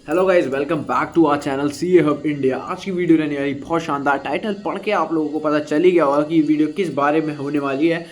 Hello guys, welcome back to our channel CA hub India. आज की video रहने वाली बहुत शानदार। टाइटल पढ़ के आप लोगों को पता चल ही गया होगा कि ये वीडियो किस बारे में होने वाली है।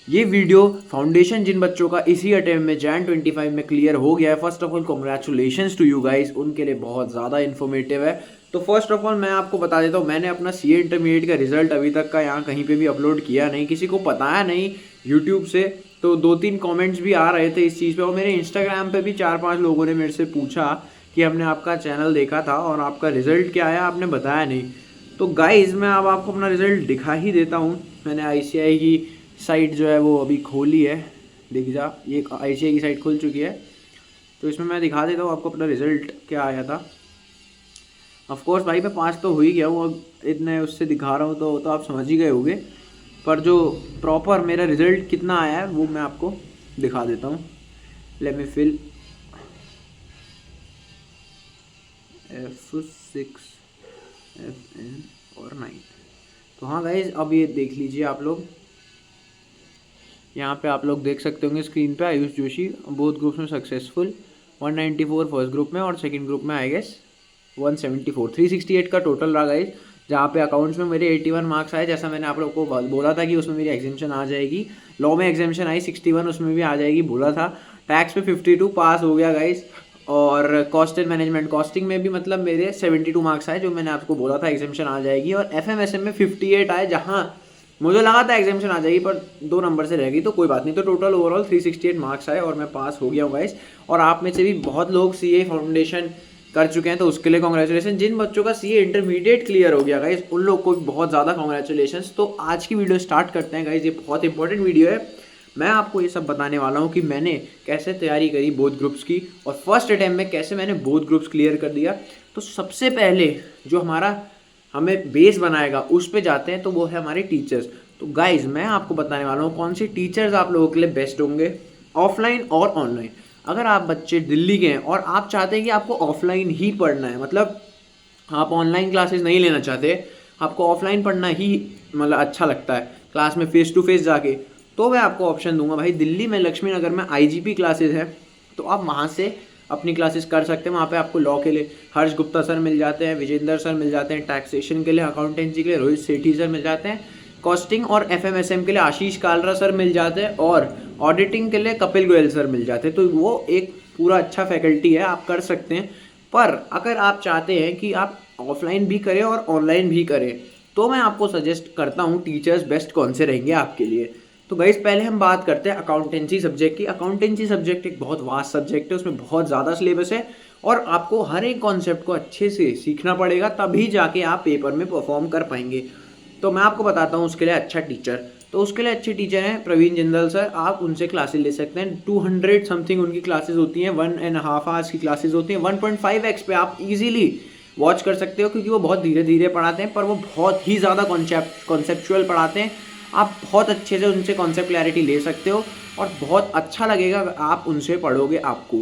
ये वीडियो फाउंडेशन जिन बच्चों का इसी अटेम्प्ट में जैन 25 में क्लियर हो गया है, first of all congratulations to you guys, उनके लिए बहुत ज़्यादा इन्फॉर्मेटिव है। तो फर्स्ट ऑफ ऑल मैं आपको बता देता हूँ, मैंने अपना सीए इंटरमीडिएट का रिजल्ट अभी तक का यहाँ कहीं पे भी अपलोड किया नहीं, किसी को बताया नहीं यूट्यूब से। तो 2-3 कमेंट्स भी आ रहे थे इस चीज़ पे, और मेरे इंस्टाग्राम पे भी 4-5 लोगों ने मेरे से पूछा कि हमने आपका चैनल देखा था और आपका रिज़ल्ट क्या आया, आपने बताया नहीं। तो गाइज़ मैं अब आपको अपना रिज़ल्ट दिखा ही देता हूँ। मैंने आईसीआई की साइट जो है वो अभी खोली है, दिख जा, ये आईसीआई की साइट खुल चुकी है। तो इसमें मैं दिखा देता हूँ आपको अपना रिज़ल्ट क्या आया था। ऑफ कोर्स भाई मैं पास तो हो ही गया हूँ, अब इतने उससे दिखा रहा हूँ तो आप समझ ही गए होंगे, पर जो प्रॉपर मेरा रिज़ल्ट कितना आया है वो मैं आपको दिखा देता हूँ। Let me fill F6 FN और 9। तो हाँ गाइज, अब ये देख लीजिए आप लोग, यहाँ पे आप लोग देख सकते होंगे स्क्रीन पे, आयुष जोशी बोथ ग्रुप्स में सक्सेसफुल, 194 फर्स्ट ग्रुप में और सेकंड ग्रुप में आई गेस 174, 368 का टोटल रहा गाइज। जहाँ पे अकाउंट्स में मेरे 81 मार्क्स आए, जैसा मैंने आप लोगों को बोला था कि उसमें मेरी एग्जामेशन आ जाएगी। लॉ में एग्जामेशन आई 61, उसमें भी आ जाएगी बोला था। टैक्स पे 52 पास हो गया गाइज। और कॉस्ट एंड मैनेजमेंट कॉस्टिंग में भी मतलब मेरे 72 मार्क्स आए, जो मैंने आपको बोला था एग्जामेशन आ जाएगी। और एफएमएसएम में 58 आए, जहाँ मुझे लगा था एग्जामेशन आ जाएगी पर 2 नंबर से रह गई, तो कोई बात नहीं। तो टोटल ओवरऑल 368 मार्क्स आए और मैं पास हो गया हूँ गाइस। और आप में से भी बहुत लोग सीए फाउंडेशन कर चुके हैं, तो उसके लिए कॉन्ग्रेचुलेसन। जिन बच्चों का सीए इंटरमीडिएट क्लियर हो गया गाइस, उन लोग को भी बहुत ज़्यादा कॉन्ग्रेचुलेसन। तो आज की वीडियो स्टार्ट करते हैं गाइस, ये बहुत इंपॉर्टेंट वीडियो है। मैं आपको ये सब बताने वाला हूँ कि मैंने कैसे तैयारी करी बोथ ग्रुप्स की, और फर्स्ट अटैम्प्ट में कैसे मैंने बोथ ग्रुप्स क्लियर कर दिया। तो सबसे पहले जो हमें बेस बनाएगा उस पे जाते हैं, तो वो है हमारे टीचर्स। तो गाइज मैं आपको बताने वाला हूँ कौन से टीचर्स आप लोगों के लिए बेस्ट होंगे, ऑफलाइन और ऑनलाइन। अगर आप बच्चे दिल्ली के हैं और आप चाहते हैं कि आपको ऑफलाइन ही पढ़ना है, मतलब आप ऑनलाइन क्लासेस नहीं लेना चाहते, आपको ऑफलाइन पढ़ना ही मतलब अच्छा लगता है क्लास में फेस टू फेस जाके, तो मैं आपको ऑप्शन दूंगा भाई, दिल्ली में लक्ष्मी नगर में आईजीपी क्लासेस है, तो आप वहाँ से अपनी क्लासेस कर सकते हैं। वहाँ पे आपको लॉ के लिए हर्ष गुप्ता सर मिल जाते हैं, विजेंद्र सर मिल जाते हैं, टैक्सेशन के लिए, अकाउंटेंसी के लिए रोहित सेठी सर मिल जाते हैं, कॉस्टिंग और एफएमएसएम के लिए आशीष कालरा सर मिल जाते हैं, और ऑडिटिंग के लिए कपिल गोयल सर मिल जाते हैं। तो वो एक पूरा अच्छा फैकल्टी है, आप कर सकते हैं। पर अगर आप चाहते हैं कि आप ऑफलाइन भी करें और ऑनलाइन भी करें, तो मैं आपको सजेस्ट करता हूँ टीचर्स बेस्ट कौन से रहेंगे आपके लिए। तो गाइस पहले हम बात करते हैं अकाउंटेंसी सब्जेक्ट की। अकाउंटेंसी सब्जेक्ट एक बहुत वास्ट सब्जेक्ट है, उसमें बहुत ज़्यादा सिलेबस है और आपको हर एक कॉन्सेप्ट को अच्छे से सीखना पड़ेगा, तभी जाके आप पेपर में परफॉर्म कर पाएंगे। तो मैं आपको बताता हूँ उसके लिए अच्छा टीचर। तो उसके लिए अच्छे टीचर हैं प्रवीण जिंदल सर, आप उनसे क्लासेस ले सकते हैं। 200 समथिंग उनकी क्लासेस होती हैं, 1.5 आवर्स की क्लासेस होती हैं। 1.5x पे आप इजीली वॉच कर सकते हो, क्योंकि वो बहुत धीरे धीरे पढ़ाते हैं, पर वो बहुत ही ज़्यादा कॉन्सेप्चुअल पढ़ाते हैं। आप बहुत अच्छे से उनसे कॉन्सेप्ट क्लैरिटी ले सकते हो और बहुत अच्छा लगेगा आप उनसे पढ़ोगे आपको।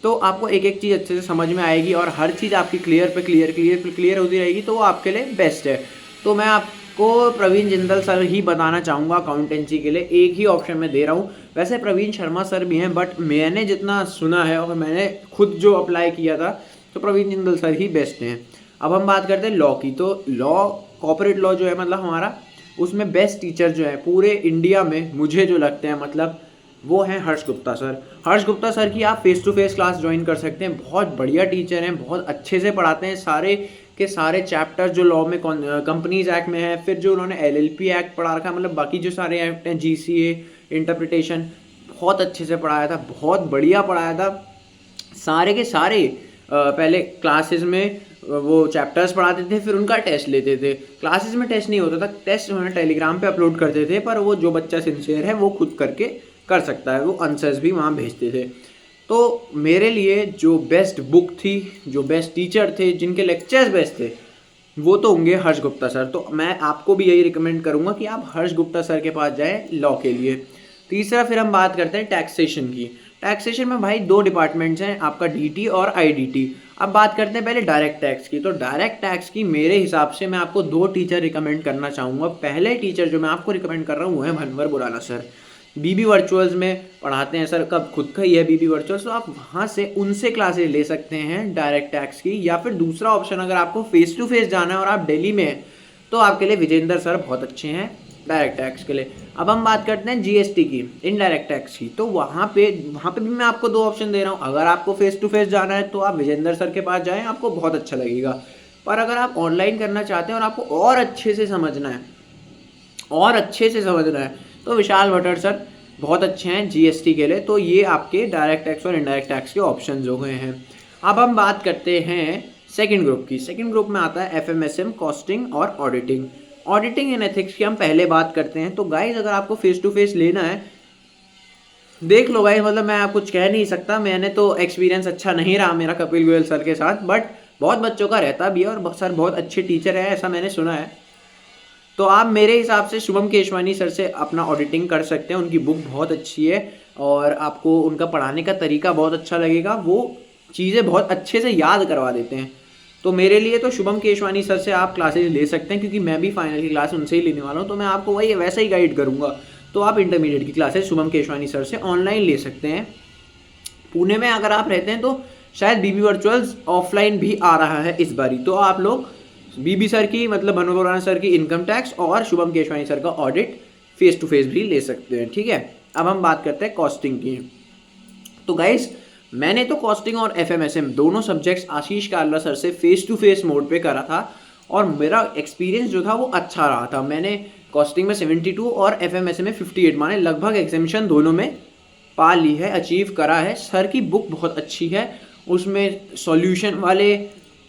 तो आपको एक एक चीज़ अच्छे से समझ में आएगी और हर चीज़ आपकी क्लियर होती रहेगी, तो वो आपके लिए बेस्ट है। तो मैं आपको प्रवीण जिंदल सर ही बताना चाहूँगा अकाउंटेंसी के लिए, एक ही ऑप्शन में दे रहा हूँ। वैसे प्रवीण शर्मा सर भी हैं, बट मैंने जितना सुना है और मैंने खुद जो अप्लाई किया था, तो प्रवीण जिंदल सर ही बेस्ट हैं। अब हम बात करते हैं लॉ की। तो लॉ, कॉर्पोरेट लॉ जो है मतलब हमारा, उसमें बेस्ट टीचर जो है पूरे इंडिया में मुझे जो लगते हैं मतलब वो हैं हर्ष गुप्ता सर। हर्ष गुप्ता सर की आप face to face class join कर सकते हैं, बहुत बढ़िया टीचर हैं, बहुत अच्छे से पढ़ाते हैं। सारे के सारे चैप्टर्स जो लॉ में कंपनीज एक्ट में है, फिर जो उन्होंने एलएलपी एक्ट पढ़ा रखा है, मतलब बाकी जो सारे एक्ट हैं, जीसीए, इंटरप्रिटेशन, बहुत अच्छे से पढ़ाया था, बहुत बढ़िया पढ़ाया था। सारे के सारे पहले क्लासेस में वो चैप्टर्स पढ़ाते थे, फिर उनका टेस्ट लेते थे। क्लासेस में टेस्ट नहीं होता था, टेस्ट उन्होंने टेलीग्राम पे अपलोड करते थे, पर वो जो बच्चा सिंसियर है वो खुद करके कर सकता है, वो आंसर्स भी वहाँ भेजते थे। तो मेरे लिए जो बेस्ट बुक थी, जो बेस्ट टीचर थे, जिनके लेक्चर्स बेस्ट थे, वो तो होंगे हर्ष गुप्ता सर। तो मैं आपको भी यही रिकमेंड करूँगा कि आप हर्ष गुप्ता सर के पास जाएँ लॉ के लिए। तीसरा फिर हम बात करते हैं टैक्सेशन की। टैक्सेशन में भाई 2 डिपार्टमेंट्स हैं, आपका डीटी और आईडीटी। अब बात करते हैं पहले डायरेक्ट टैक्स की। तो डायरेक्ट टैक्स की मेरे हिसाब से मैं आपको 2 टीचर रिकमेंड करना चाहूँगा। पहले टीचर जो मैं आपको रिकमेंड कर रहा हूँ वो है भनवर बुराला सर। बीबी वर्चुअल्स में पढ़ाते हैं सर, कब खुद का ही है बीबी वर्चुअल्स, तो आप वहाँ से उनसे क्लासेस ले सकते हैं डायरेक्ट टैक्स की। या फिर दूसरा ऑप्शन, अगर आपको फेस टू फेस जाना है और आप दिल्ली में हैं तो आपके लिए विजेंद्र सर बहुत अच्छे हैं डायरेक्ट टैक्स के लिए। अब हम बात करते हैं जीएसटी की, इनडायरेक्ट टैक्स की, तो वहाँ पे भी मैं आपको 2 ऑप्शन दे रहा हूँ। अगर आपको फेस टू फेस जाना है तो आप विजेंद्र सर के पास जाएं, आपको बहुत अच्छा लगेगा। पर अगर आप ऑनलाइन करना चाहते हैं और आपको और अच्छे से समझना है तो विशाल भट्टर सर बहुत अच्छे हैं जीएसटी के लिए। तो ये आपके डायरेक्ट टैक्स और इनडायरेक्ट टैक्स के ऑप्शंस हो गए हैं। अब हम बात करते हैं सेकंड ग्रुप की। सेकंड ग्रुप में आता है एफएमएसएम, कॉस्टिंग और ऑडिटिंग एंड एथिक्स की हम पहले बात करते हैं। तो गाइज अगर आपको फेस टू फेस लेना है, देख लो गाइज, मतलब मैं कुछ कह नहीं सकता, मैंने तो एक्सपीरियंस अच्छा नहीं रहा मेरा कपिल गोयल सर के साथ, बट बहुत बच्चों का रहता भी है और सर बहुत अच्छे टीचर है ऐसा मैंने सुना है। तो आप मेरे हिसाब से शुभम केशवानी सर से अपना ऑडिटिंग कर सकते हैं, उनकी बुक बहुत अच्छी है और आपको उनका पढ़ाने का तरीका बहुत अच्छा लगेगा, वो चीज़ें बहुत अच्छे से याद करवा देते हैं। तो मेरे लिए तो शुभम केशवानी सर से आप क्लासेस ले सकते हैं, क्योंकि मैं भी फाइनल की क्लास उनसे ही लेने वाला हूँ, तो मैं आपको वही वैसा ही गाइड करूँगा। तो आप इंटरमीडिएट की क्लासेस शुभम केशवानी सर से ऑनलाइन ले सकते हैं। पुणे में अगर आप रहते हैं तो शायद बीबी वर्चुअल्स ऑफलाइन भी आ रहा है इस बारी, तो आप लोग बीबी सर की, मतलब मनोज बोराना सर की इनकम टैक्स और शुभम केशवानी सर का ऑडिट फेस टू फेस भी ले सकते हैं। ठीक है, अब हम बात करते हैं कॉस्टिंग की। तो गाइस मैंने तो कॉस्टिंग और एफएमएसएम दोनों सब्जेक्ट्स आशीष काल्ला सर से फेस टू फेस मोड पे करा था और मेरा एक्सपीरियंस जो था वो अच्छा रहा था। मैंने कॉस्टिंग में 72 और एफएमएसएम में 58, माने लगभग एग्जामिशन दोनों में पा ली है, अचीव करा है। सर की बुक बहुत अच्छी है, उसमें सॉल्यूशन वाले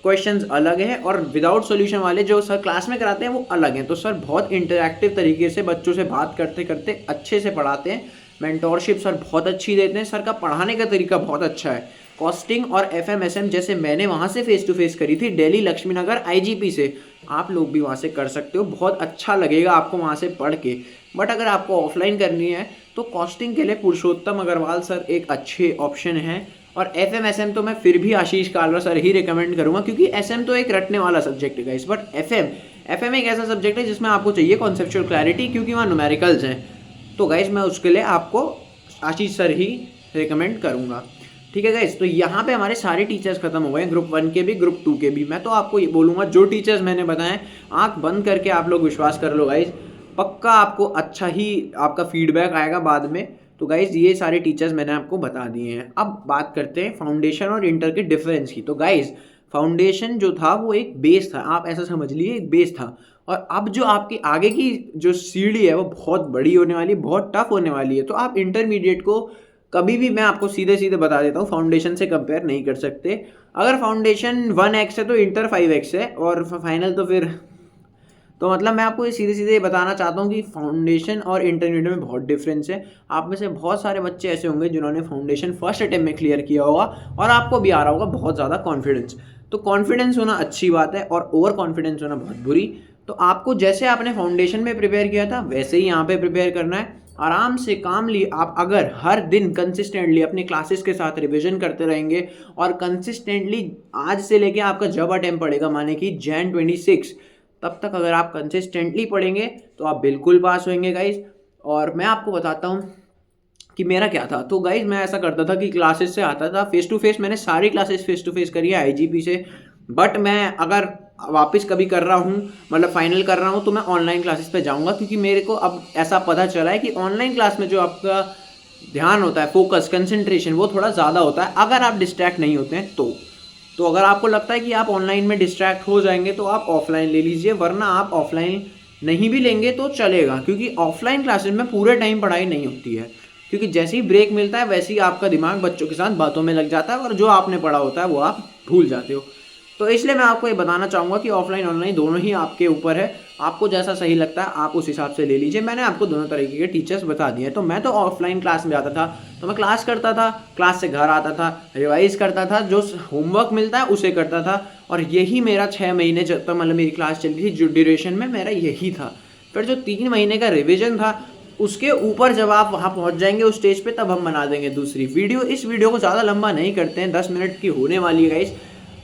क्वेश्चंस अलग हैं और विदाउट सॉल्यूशन वाले जो सर क्लास में कराते हैं वो अलग हैं। तो सर बहुत इंटरैक्टिव तरीके से बच्चों से बात करते करते अच्छे से पढ़ाते हैं। मेंटोरशिप सर बहुत अच्छी देते हैं, सर का पढ़ाने का तरीका बहुत अच्छा है। कॉस्टिंग और एफएमएसएम जैसे मैंने वहाँ से फेस टू फेस करी थी दिल्ली लक्ष्मीनगर आईजीपी से, आप लोग भी वहाँ से कर सकते हो, बहुत अच्छा लगेगा आपको वहाँ से पढ़ के। बट अगर आपको ऑफलाइन करनी है तो कॉस्टिंग के लिए पुरुषोत्तम अग्रवाल सर एक अच्छे ऑप्शन हैं और एफएमएसएम तो मैं फिर भी आशीष काल्रा सर ही रिकमेंड करूँगा, क्योंकि एसएम तो एक रटने वाला सब्जेक्ट है गाइस, बट एफएम एक ऐसा सब्जेक्ट है जिसमें आपको चाहिए कॉन्सेप्चुअल क्लैरिटी, क्योंकि वहाँ न्यूमेरिकल्स हैं। तो गाइस मैं उसके लिए आपको आशीष सर ही रिकमेंड करूँगा। ठीक है गाइस, तो यहाँ पे हमारे सारे टीचर्स खत्म हो गए, ग्रुप 1 के भी ग्रुप 2 के भी। मैं तो आपको ये बोलूँगा जो टीचर्स मैंने बताएं आँख बंद करके आप लोग विश्वास कर लो गाइस, पक्का आपको अच्छा ही आपका फीडबैक आएगा बाद में। तो गाइज ये सारे टीचर्स मैंने आपको बता दिए हैं। अब बात करते हैं फाउंडेशन और इंटर के डिफरेंस की। तो गाइज फाउंडेशन जो था वो एक बेस था, आप ऐसा समझ लीजिए एक बेस था, और अब जो आपकी आगे की जो सीढ़ी है वो बहुत बड़ी होने वाली है, बहुत टफ होने वाली है। तो आप इंटरमीडिएट को कभी भी, मैं आपको सीधे सीधे बता देता हूँ, फाउंडेशन से कंपेयर नहीं कर सकते। अगर फाउंडेशन 1x है तो इंटर 5x है और फाइनल तो फिर, तो मतलब मैं आपको ये सीधे सीधे बताना चाहता हूँ कि फाउंडेशन और इंटरमीडिएट में बहुत डिफरेंस है। आप में से बहुत सारे बच्चे ऐसे होंगे जिन्होंने फाउंडेशन फर्स्ट अटेम्प्ट में क्लियर किया होगा और आपको भी आ रहा होगा बहुत ज़्यादा कॉन्फिडेंस। तो कॉन्फिडेंस होना अच्छी बात है और ओवर कॉन्फिडेंस होना बहुत बुरी। तो आपको जैसे आपने फाउंडेशन में प्रिपेयर किया था वैसे ही यहाँ पे प्रिपेयर करना है, आराम से कामली। आप अगर हर दिन कंसिस्टेंटली अपने क्लासेस के साथ रिविजन करते रहेंगे और कंसिस्टेंटली आज से लेके आपका जब अटेम्प्ट पड़ेगा, माने कि Jan 26, तब तक अगर आप कंसिस्टेंटली पढ़ेंगे तो आप बिल्कुल पास होंगे गाइज। और मैं आपको बताता हूँ कि मेरा क्या था। तो गाइज मैं ऐसा करता था कि क्लासेस से आता था फेस टू फेस, मैंने सारी क्लासेस फेस टू फेस करी है आईजीपी से, बट मैं अगर वापस कभी कर रहा हूँ, मतलब फाइनल कर रहा हूँ, तो मैं ऑनलाइन क्लासेस पे जाऊँगा, क्योंकि मेरे को अब ऐसा पता चला है कि ऑनलाइन क्लास में जो आपका ध्यान होता है, फोकस, कंसंट्रेशन, वो थोड़ा ज़्यादा होता है अगर आप डिस्ट्रैक्ट नहीं होते हैं तो अगर आपको लगता है कि आप ऑनलाइन में डिस्ट्रैक्ट हो जाएंगे तो आप ऑफलाइन ले लीजिए, वरना आप ऑफलाइन नहीं भी लेंगे तो चलेगा, क्योंकि ऑफलाइन क्लासेस में पूरे टाइम पढ़ाई नहीं होती है, क्योंकि जैसे ही ब्रेक मिलता है वैसे ही आपका दिमाग बच्चों के साथ बातों में लग जाता है और जो आपने पढ़ा होता है वो आप भूल जाते हो। तो इसलिए मैं आपको ये बताना चाहूँगा कि ऑफलाइन ऑनलाइन दोनों ही आपके ऊपर है, आपको जैसा सही लगता है आप उस हिसाब से ले लीजिए। मैंने आपको दोनों तरीके के टीचर्स बता दिए। तो मैं तो ऑफलाइन क्लास में जाता था, तो मैं क्लास करता था, क्लास से घर आता था, रिवाइज करता था, जो होमवर्क मिलता है उसे करता था, और यही मेरा 6 महीने जब तक मतलब मेरी क्लास चल रही थी, जो ड्यूरेशन में मेरा यही था। फिर जो 3 महीने का रिविजन था उसके ऊपर जब आप वहाँ पहुँच जाएंगे उस स्टेज पे, तब हम बना देंगे दूसरी वीडियो। इस वीडियो को ज़्यादा लंबा नहीं करते हैं, 10 मिनट की होने वाली है गाइस।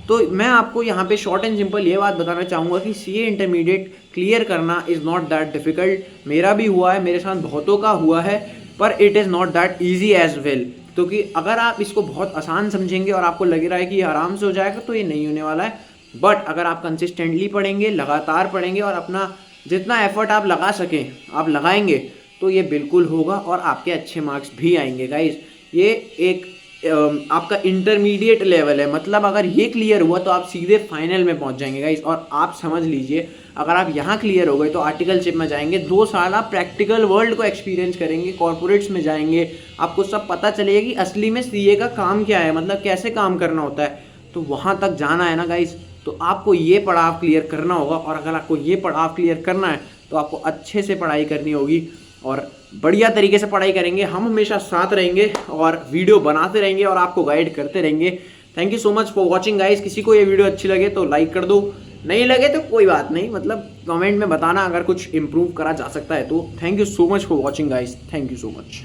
तो मैं आपको यहाँ पे शॉर्ट एंड सिंपल ये बात बताना चाहूँगा कि सीए इंटरमीडिएट क्लियर करना इज़ नॉट दैट डिफ़िकल्ट। मेरा भी हुआ है, मेरे साथ बहुतों का हुआ है, पर it is not that easy as well. क्योंकि अगर आप इसको बहुत आसान समझेंगे और आपको लग रहा है कि ये आराम से हो जाएगा, तो ये नहीं होने वाला है। बट अगर आप कंसिस्टेंटली पढ़ेंगे, लगातार पढ़ेंगे और अपना जितना एफर्ट आप लगा सकें आप लगाएंगे, तो ये बिल्कुल होगा और आपके अच्छे मार्क्स भी आएंगे गाइज। ये एक आपका इंटरमीडिएट लेवल है, मतलब अगर ये क्लियर हुआ तो आप सीधे फाइनल में पहुंच जाएंगे गाइज। और आप समझ लीजिए, अगर आप यहाँ क्लियर हो गए तो आर्टिकलशिप में जाएंगे, 2 साल आप प्रैक्टिकल वर्ल्ड को एक्सपीरियंस करेंगे, कॉर्पोरेट्स में जाएंगे, आपको सब पता चलेगा कि असली में सीए का काम क्या है, मतलब कैसे काम करना होता है। तो वहाँ तक जाना है ना गाइज, तो आपको ये पड़ाव क्लियर करना होगा। और अगर आपको ये पड़ाव क्लियर करना है तो आपको अच्छे से पढ़ाई करनी होगी और बढ़िया तरीके से पढ़ाई करेंगे। हम हमेशा साथ रहेंगे और वीडियो बनाते रहेंगे और आपको गाइड करते रहेंगे। Thank you so much for watching guys. किसी को ये वीडियो अच्छी लगे तो लाइक कर दो, नहीं लगे तो कोई बात नहीं, मतलब कमेंट में बताना अगर कुछ इम्प्रूव करा जा सकता है तो। Thank you so much for watching guys, thank you so much.